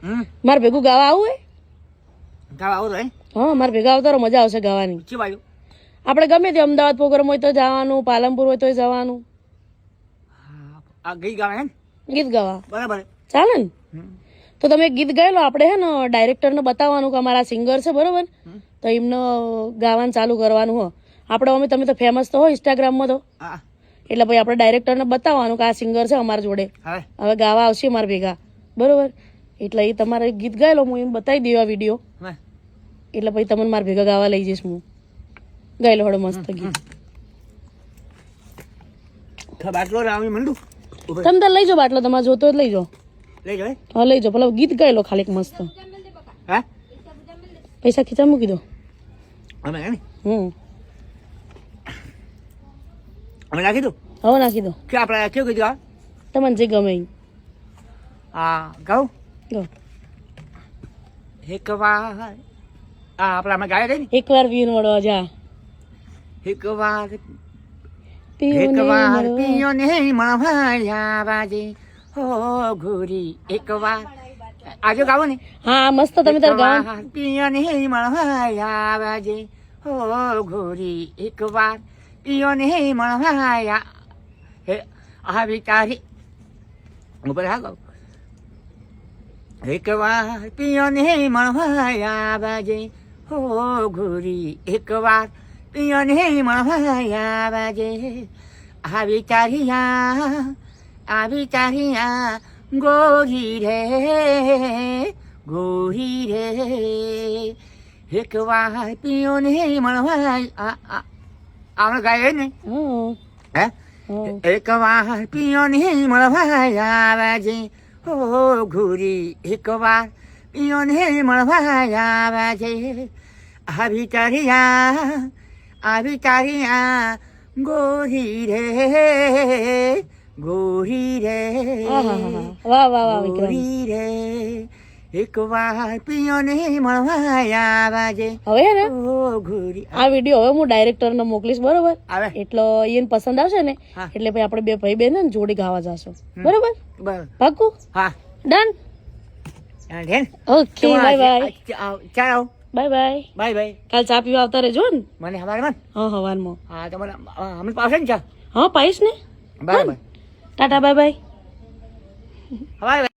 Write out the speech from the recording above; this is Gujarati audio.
મારે ભેગું ગાવા આવું હે ગાવા આવું હે હા મારે ભેગા આવતા મજા આવશે ગાવાની શું બાજુ આપણે ગમે તે અમદાવાદ પ્રોગ્રામ હોય તો જવાનું પાલનપુર હોય તો જવાનું આ ગઈ ગાવા હે ગીત ગાવા બરાબર ચાલે ને તો તમે ગીત ગાયેલો આપણે હે ને ડાયરેક્ટરને બતાવવાનું કે અમારા સિંગર છે બરોબર તો એમને ગાવાનું ચાલુ કરવાનું હો આપણે તમે તો ફેમસ તો હો ઇન્સ્ટાગ્રામમાં તો એટલે ભાઈ આપણે ડાયરેક્ટરને બતાવવાનું કે આ સિંગર છે અમારા જોડે હવે ગાવા આવશે મારા ભેગા બરોબર એટલે એ તમારે ગીત ગાયેલો હું એમ બતાવી દેવા વિડીયો એટલે પછી તમને મારા ભેગા ગાવા લઈ જઈશ હું ગાયેલો હળો મસ્ત ગીત બાટલો રામી મંડુ તમે તો લઈ જાઓ બાટલો તમારે જોતો જ લઈ જાઓ લઈ જાઓ હા લઈ જાઓ પેલા ગીત ગાયેલો ખાલી મસ્ત હા પૈસા ખીચા મૂકી દો અમે અમે નાખી દો હવે નાખી દો કે આપણે કેવું કીધું તમને જે ગમે ગાઉં ગો એક વાર આપણે અમે ગાય ને એકવાર વીર મળવા જા એક વાર પિયો ને મળવાયા બાજે હો ઘોરી એક વાર આજે ગાવો ને હા મસ્ત તમે તાર ગાવ પિયો ને મળવાયા બાજે હો ઘોરી એક વાર પિયો ને મળવાયા હે આવી તારી ઉપર હા ગાવ એક વાર પિયો ને મળવાયા બાજે હો ઘોરી એક વાર પિયો ને મળવાયા બાજે આવી તારિયા ગોરી રે એક વાર પિયો ને મળવાયા આપણે ગાય ને હે એક વાર પિયો ને મળવાયા બાજે હો ઘોરી એક વાર પિયો ને મળવાયા બાજે આવી તારિયા ગોરી રે વાહ વાહ વાહ ગોરી રે એક વાર પિયો ને મળવાયા બાજે હવે ને ઘોરી આ વિડીયો હવે હું ડાયરેક્ટર ને મોકલીશ બરોબર આવે એટલે એને પસંદ આવશે ને એટલે પછી આપણે બે ભાઈ બહેન જોડી ગાવા જશું બરોબર પાક્કું હા ડન ઓકે બાય બાય ચાલો બાય બાય બાય બાય કાલ ચા પીવા આવતા રહેજો ને મને હવારમાં હા હવારમાં હા તમારે અમે પાવશે ને ચા હા પાઈશ ને bye bye Tata bye bye bye